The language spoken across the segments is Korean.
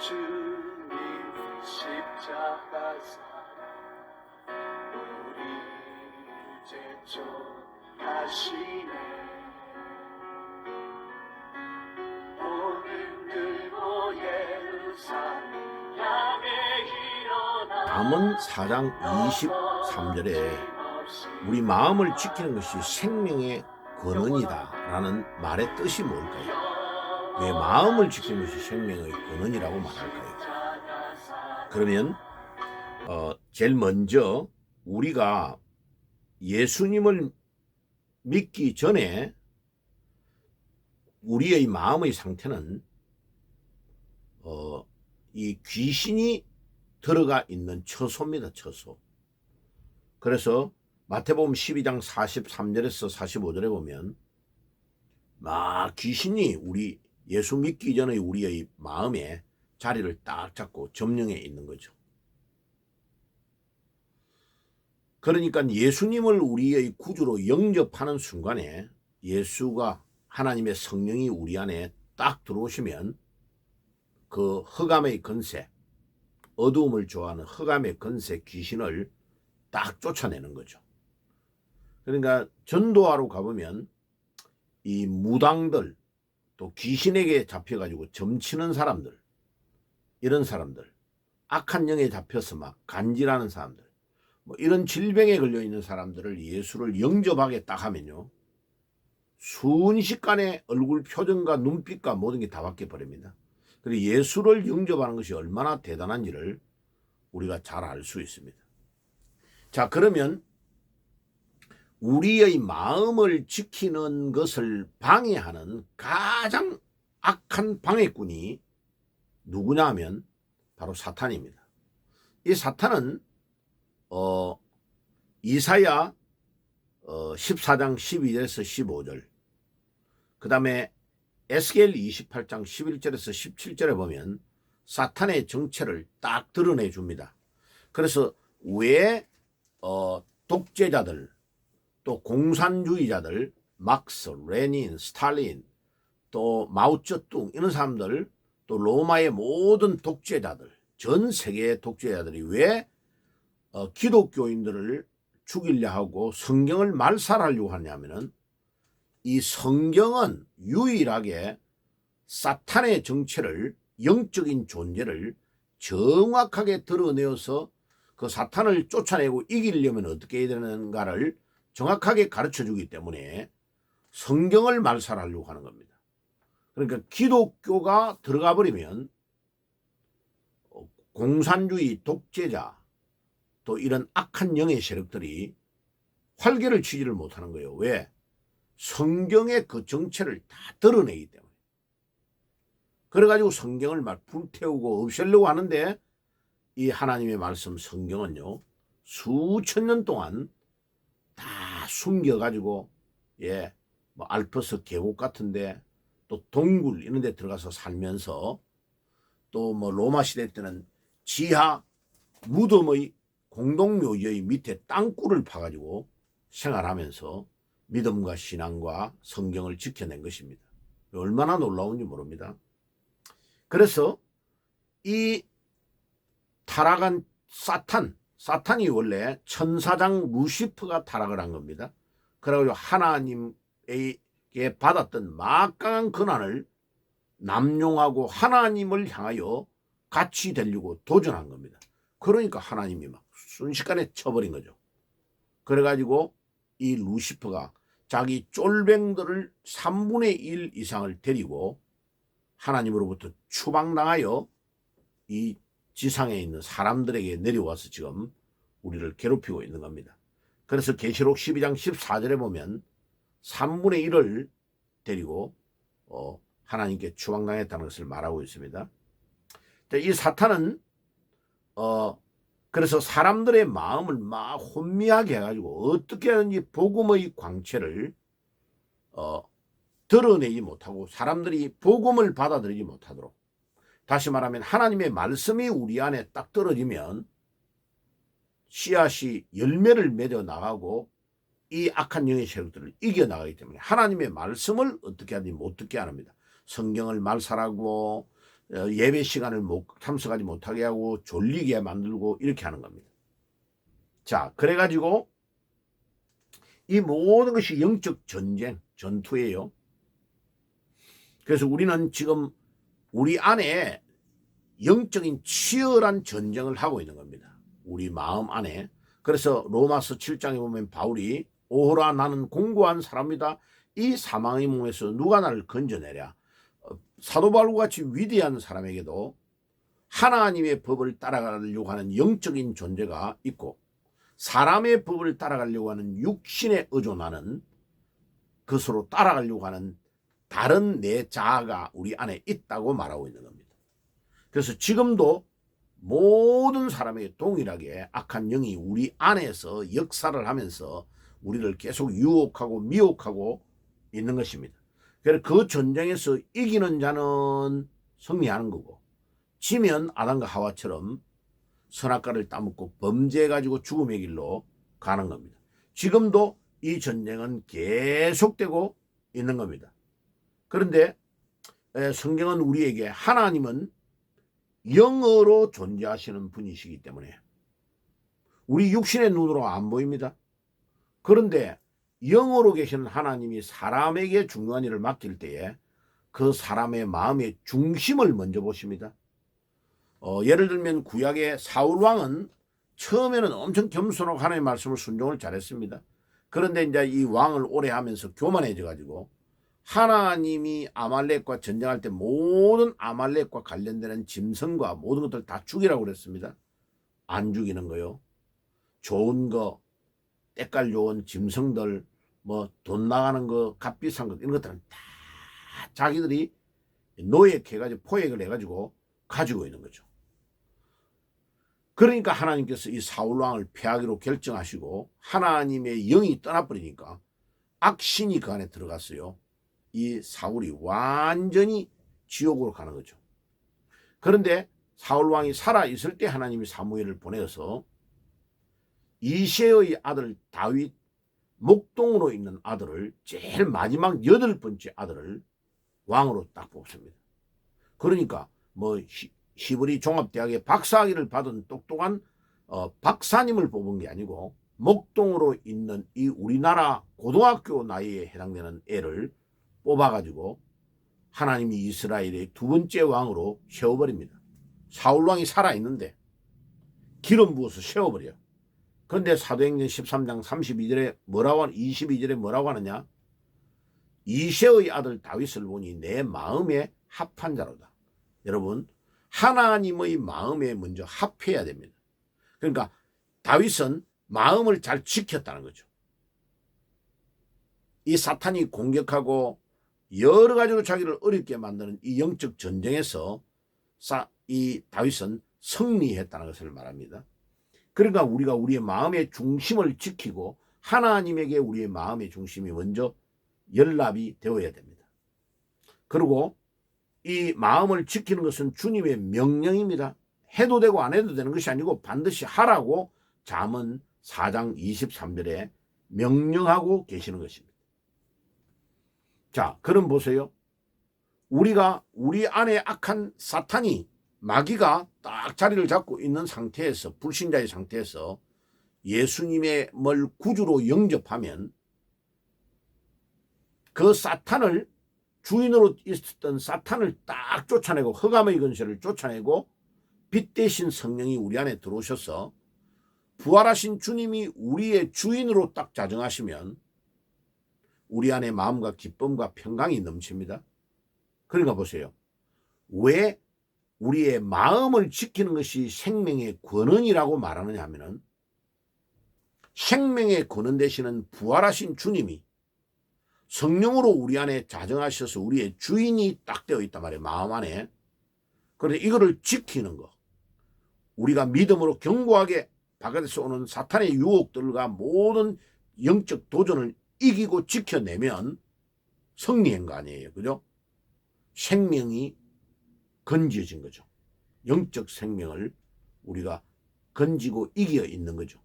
주님 십자가사 우리를 제촉하시네. 오늘 들고 예루살렘 향해 일어나. 잠언 4장 23절에 우리 마음을 지키는 것이 생명의 근원이다 라는 말의 뜻이 뭘까요? 왜 마음을 지키는 것이 생명의 근원이라고 말할까요? 그러면 제일 먼저 우리가 예수님을 믿기 전에 우리의 마음의 상태는 이 귀신이 들어가 있는 처소입니다. 처소. 그래서 마태복음 12장 43절에서 45절에 보면 막 귀신이 우리 예수 믿기 전의 우리의 마음에 자리를 딱 잡고 점령해 있는 거죠. 그러니까 예수님을 우리의 구주로 영접하는 순간에 예수가 하나님의 성령이 우리 안에 딱 들어오시면 그 흑암의 권세, 어두움을 좋아하는 흑암의 권세 귀신을 딱 쫓아내는 거죠. 그러니까 전도하러 가보면 이 무당들 또 귀신에게 잡혀가지고 점치는 사람들, 이런 사람들, 악한 영에 잡혀서 막 간질하는 사람들, 뭐 이런 질병에 걸려있는 사람들을 예수를 영접하게 딱 하면요, 순식간에 얼굴 표정과 눈빛과 모든 게 다 바뀌어버립니다. 그리고 예수를 영접하는 것이 얼마나 대단한지를 우리가 잘 알 수 있습니다. 자, 그러면 우리의 마음을 지키는 것을 방해하는 가장 악한 방해꾼이 누구냐 하면 바로 사탄입니다. 이 사탄은 이사야 14장 12절에서 15절, 그 다음에 에스겔 28장 11절에서 17절에 보면 사탄의 정체를 딱 드러내 줍니다. 그래서 왜 독재자들, 또 공산주의자들, 막스, 레닌, 스탈린, 또 마오쩌둥 이런 사람들, 또 로마의 모든 독재자들, 전 세계의 독재자들이 왜 기독교인들을 죽이려 하고 성경을 말살하려고 하냐면은 이 성경은 유일하게 사탄의 정체를, 영적인 존재를 정확하게 드러내어서 그 사탄을 쫓아내고 이기려면 어떻게 해야 되는가를 정확하게 가르쳐 주기 때문에 성경을 말살하려고 하는 겁니다. 그러니까 기독교가 들어가 버리면 공산주의, 독재자, 또 이런 악한 영의 세력들이 활개를 치지를 못하는 거예요. 왜? 성경의 그 정체를 다 드러내기 때문에. 그래가지고 성경을 막 불태우고 없애려고 하는데 이 하나님의 말씀 성경은요, 수천 년 동안 다 숨겨가지고, 뭐 알프스 계곡 같은데, 또 동굴 이런 데 들어가서 살면서, 또 뭐 로마 시대 때는 지하 무덤의 공동묘지의 밑에 땅굴을 파가지고 생활하면서 믿음과 신앙과 성경을 지켜낸 것입니다. 얼마나 놀라운지 모릅니다. 그래서 이 타락한 사탄이 원래 천사장 루시퍼가 타락을 한 겁니다. 그래가지고 하나님에게 받았던 막강한 권한을 남용하고 하나님을 향하여 같이 되려고 도전한 겁니다. 그러니까 하나님이 막 순식간에 쳐버린 거죠. 그래가지고 이 루시퍼가 자기 쫄병들을 3분의 1 이상을 데리고 하나님으로부터 추방당하여 이 지상에 있는 사람들에게 내려와서 지금 우리를 괴롭히고 있는 겁니다. 그래서 계시록 12장 14절에 보면 3분의 1을 데리고 하나님께 추방당했다는 것을 말하고 있습니다. 이 사탄은 그래서 사람들의 마음을 막 혼미하게 해가지고 어떻게 하든지 복음의 광채를 드러내지 못하고 사람들이 복음을 받아들이지 못하도록, 다시 말하면 하나님의 말씀이 우리 안에 딱 떨어지면 씨앗이 열매를 맺어 나가고 이 악한 영의 세력들을 이겨나가기 때문에 하나님의 말씀을 어떻게 하든지 못 듣게 합니다. 성경을 말살하고 예배 시간을 참석하지 못하게 하고 졸리게 만들고 이렇게 하는 겁니다. 자, 그래가지고 이 모든 것이 영적 전쟁, 전투예요. 그래서 우리는 지금 우리 안에 영적인 치열한 전쟁을 하고 있는 겁니다. 우리 마음 안에. 그래서 로마서 7장에 보면 바울이 오호라 나는 공고한 사람이다. 이 사망의 몸에서 누가 나를 건져내랴. 사도 바울과 같이 위대한 사람에게도 하나님의 법을 따라가려고 하는 영적인 존재가 있고 사람의 법을 따라가려고 하는 육신에 의존하는 그것으로 따라가려고 하는 다른 내 자아가 우리 안에 있다고 말하고 있는 겁니다. 그래서 지금도 모든 사람에게 동일하게 악한 영이 우리 안에서 역사를 하면서 우리를 계속 유혹하고 미혹하고 있는 것입니다. 그래서 그 전쟁에서 이기는 자는 승리하는 거고 지면 아담과 하와처럼 선악과를 따먹고 범죄해가지고 죽음의 길로 가는 겁니다. 지금도 이 전쟁은 계속되고 있는 겁니다. 그런데 성경은 우리에게 하나님은 영으로 존재하시는 분이시기 때문에 우리 육신의 눈으로 안 보입니다. 그런데 영으로 계시는 하나님이 사람에게 중요한 일을 맡길 때에 그 사람의 마음의 중심을 먼저 보십니다. 예를 들면 구약의 사울 왕은 처음에는 엄청 겸손하고 하나님의 말씀을 순종을 잘했습니다. 그런데 이제 이 왕을 오래 하면서 교만해져 가지고 하나님이 아말렉과 전쟁할 때 모든 아말렉과 관련되는 짐승과 모든 것들 다 죽이라고 그랬습니다. 안 죽이는 거요. 좋은 거, 때깔 좋은 짐승들, 뭐 돈 나가는 거, 값 비싼 것 이런 것들은 다 자기들이 노획해가지고 포획을 해가지고 가지고 있는 거죠. 그러니까 하나님께서 이 사울 왕을 패하기로 결정하시고 하나님의 영이 떠나버리니까 악신이 그 안에 들어갔어요. 이 사울이 완전히 지옥으로 가는 거죠. 그런데 사울 왕이 살아 있을 때 하나님이 사무엘을 보내서 이새의 아들 다윗 목동으로 있는 아들을 제일 마지막 8번째 아들을 왕으로 딱 뽑습니다. 그러니까 뭐 히브리 종합대학의 박사학위를 받은 똑똑한 박사님을 뽑은 게 아니고 목동으로 있는 이 우리나라 고등학교 나이에 해당되는 애를 뽑아가지고 하나님이 이스라엘의 2번째 왕으로 세워버립니다. 사울왕이 살아있는데 기름 부어서 세워버려요. 그런데 사도행전 13장 22절에 뭐라고 하느냐? 이새의 아들 다윗을 보니 내 마음에 합한 자로다. 여러분, 하나님의 마음에 먼저 합해야 됩니다. 그러니까 다윗은 마음을 잘 지켰다는 거죠. 이 사탄이 공격하고 여러 가지로 자기를 어렵게 만드는 이 영적 전쟁에서 이 다윗은 승리했다는 것을 말합니다. 그러니까 우리가 우리의 마음의 중심을 지키고 하나님에게 우리의 마음의 중심이 먼저 연락이 되어야 됩니다. 그리고 이 마음을 지키는 것은 주님의 명령입니다. 해도 되고 안 해도 되는 것이 아니고 반드시 하라고 잠언 4장 23절에 명령하고 계시는 것입니다. 자, 그럼 보세요. 우리가 우리 안에 악한 사탄이 마귀가 딱 자리를 잡고 있는 상태에서 불신자의 상태에서 예수님의 구주로 영접하면 그 사탄을 주인으로 있었던 사탄을 딱 쫓아내고 흑암의 근세를 쫓아내고 빛 대신 성령이 우리 안에 들어오셔서 부활하신 주님이 우리의 주인으로 딱 자정하시면 우리 안에 마음과 기쁨과 평강이 넘칩니다. 그러니까 보세요. 왜 우리의 마음을 지키는 것이 생명의 권원이라고 말하느냐 하면은 생명의 권원 되시는 부활하신 주님이 성령으로 우리 안에 자정하셔서 우리의 주인이 딱 되어 있단 말이에요. 마음 안에. 그런데 이거를 지키는 거. 우리가 믿음으로 견고하게 바깥에서 오는 사탄의 유혹들과 모든 영적 도전을 이기고 지켜내면 승리한 거 아니에요. 그죠? 생명이 건져진 거죠. 영적 생명을 우리가 건지고 이겨 있는 거죠.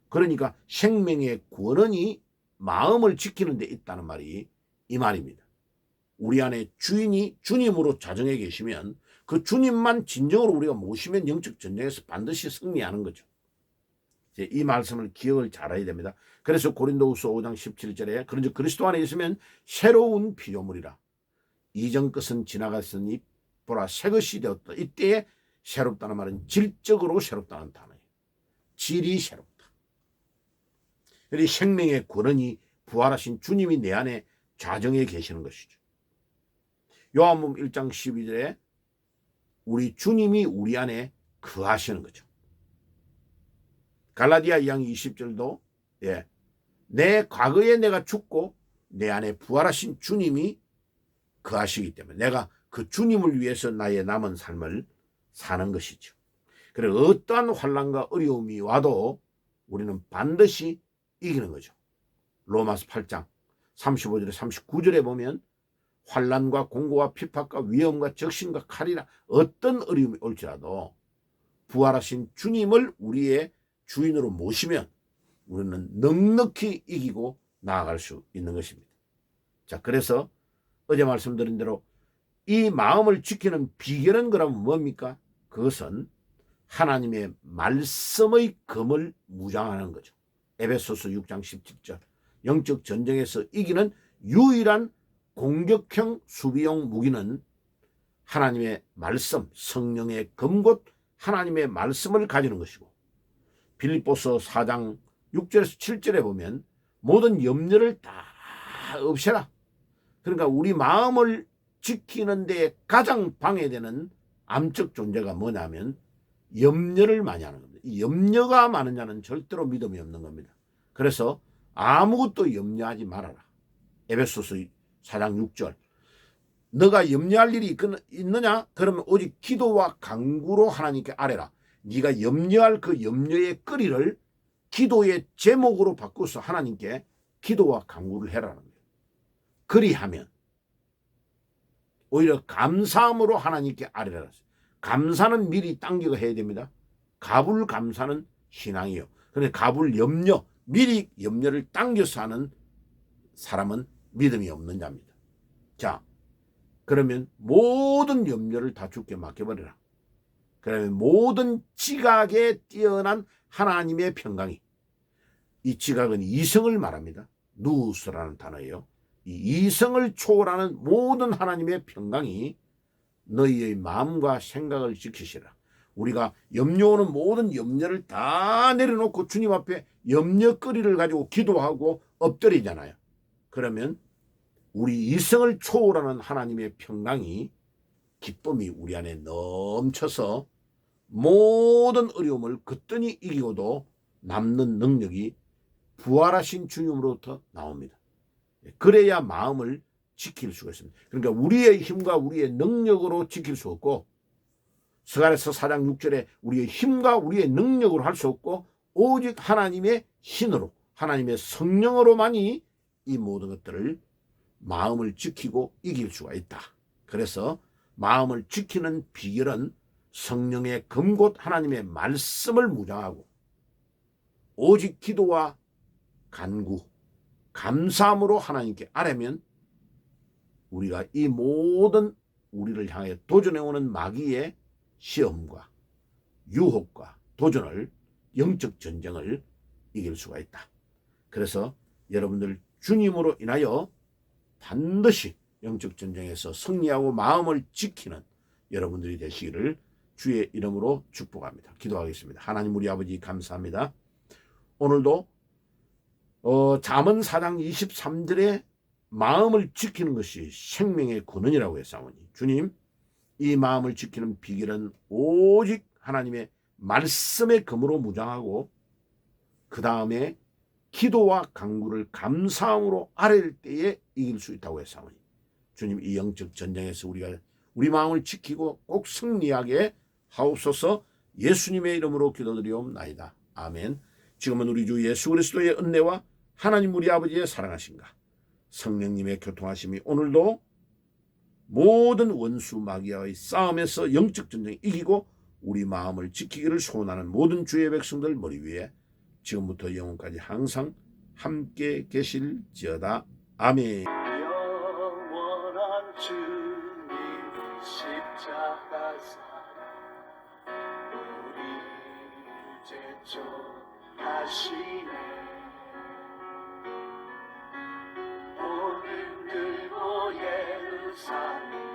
그러니까 생명의 권원이 마음을 지키는 데 있다는 말이 이 말입니다. 우리 안에 주인이 주님으로 자정해 계시면 그 주님만 진정으로 우리가 모시면 영적 전쟁에서 반드시 승리하는 거죠. 이 말씀을 기억을 잘해야 됩니다. 그래서 고린도후서 5장 17절에 그런즉 그리스도 안에 있으면 새로운 피조물이라. 이전 것은 지나갔으니 보라 새 것이 되었다. 이때에 새롭다는 말은 질적으로 새롭다는 단어예요. 질이 새롭다. 이 생명의 권능이 부활하신 주님이 내 안에 좌정해 계시는 것이죠. 요한복음 1장 12절에 우리 주님이 우리 안에 거하시는 거죠. 갈라디아 2장 20절도 내 과거에 내가 죽고 내 안에 부활하신 주님이 거하시기 때문에 내가 그 주님을 위해서 나의 남은 삶을 사는 것이죠. 그래 어떠한 환난과 어려움이 와도 우리는 반드시 이기는 거죠. 로마서 8장 35절에 39절에 보면 환난과 공고와 핍박과 위험과 적신과 칼이라 어떤 어려움이 올지라도 부활하신 주님을 우리의 주인으로 모시면 우리는 넉넉히 이기고 나아갈 수 있는 것입니다. 자, 그래서 어제 말씀드린 대로 이 마음을 지키는 비결은 그러면 뭡니까? 그것은 하나님의 말씀의 검을 무장하는 거죠. 에베소서 6장 17절 영적 전쟁에서 이기는 유일한 공격형 수비용 무기는 하나님의 말씀, 성령의 검 곧 하나님의 말씀을 가지는 것이고 빌립보서 4장 6절에서 7절에 보면 모든 염려를 다 없애라. 그러니까 우리 마음을 지키는 데 가장 방해되는 암적 존재가 뭐냐면 염려를 많이 하는 겁니다. 이 염려가 많은 자는 절대로 믿음이 없는 겁니다. 그래서 아무것도 염려하지 말아라. 에베소서 4장 6절 너가 염려할 일이 있느냐? 그러면 오직 기도와 간구로 하나님께 아뢰라. 네가 염려할 그 염려의 거리를 기도의 제목으로 바꿔서 하나님께 기도와 간구를 해라는 거예요. 그리하면 오히려 감사함으로 하나님께 아뢰라. 감사는 미리 당기고 해야 됩니다. 갑을 감사는 신앙이요. 그런데 갑을 염려, 미리 염려를 당겨서 하는 사람은 믿음이 없는 자입니다. 자, 그러면 모든 염려를 다 주께 맡겨버리라. 그러면 모든 지각에 뛰어난 하나님의 평강이, 이 지각은 이성을 말합니다. 누스라는 단어예요. 이 이성을 초월하는 모든 하나님의 평강이 너희의 마음과 생각을 지키시라. 우리가 염려오는 모든 염려를 다 내려놓고 주님 앞에 염려거리를 가지고 기도하고 엎드리잖아요. 그러면 우리 이성을 초월하는 하나님의 평강이, 기쁨이 우리 안에 넘쳐서 모든 어려움을 그떠니 이기고도 남는 능력이 부활하신 주님으로부터 나옵니다. 그래야 마음을 지킬 수가 있습니다. 그러니까 우리의 힘과 우리의 능력으로 지킬 수 없고, 스가랴서 4장 6절에 우리의 힘과 우리의 능력으로 할 수 없고 오직 하나님의 신으로, 하나님의 성령으로만이 이 모든 것들을 마음을 지키고 이길 수가 있다. 그래서 마음을 지키는 비결은 성령의 검 곧 하나님의 말씀을 무장하고 오직 기도와 간구, 감사함으로 하나님께 아뢰면 우리가 이 모든 우리를 향해 도전해오는 마귀의 시험과 유혹과 도전을, 영적 전쟁을 이길 수가 있다. 그래서 여러분들 주님으로 인하여 반드시 영적 전쟁에서 승리하고 마음을 지키는 여러분들이 되시기를 주의 이름으로 축복합니다. 기도하겠습니다. 하나님 우리 아버지 감사합니다. 오늘도 잠언 4장 23절에 마음을 지키는 것이 생명의 근원이라고 했사오니 주님, 이 마음을 지키는 비결은 오직 하나님의 말씀의 검으로 무장하고 그 다음에 기도와 간구를 감사함으로 아뢰일 때에 이길 수 있다고 했사오니 주님, 이 영적 전쟁에서 우리가 우리 마음을 지키고 꼭 승리하게 하옵소서. 예수님의 이름으로 기도드리옵나이다. 아멘. 지금은 우리 주 예수 그리스도의 은혜와 하나님 우리 아버지의 사랑하심과 성령님의 교통하심이 오늘도 모든 원수 마귀와의 싸움에서 영적 전쟁 이기고 우리 마음을 지키기를 소원하는 모든 주의 백성들 머리 위에 지금부터 영원까지 항상 함께 계실지어다. 아멘. 영원한 아빠사 우리 제촉하시네 오늘 들고 예루살렘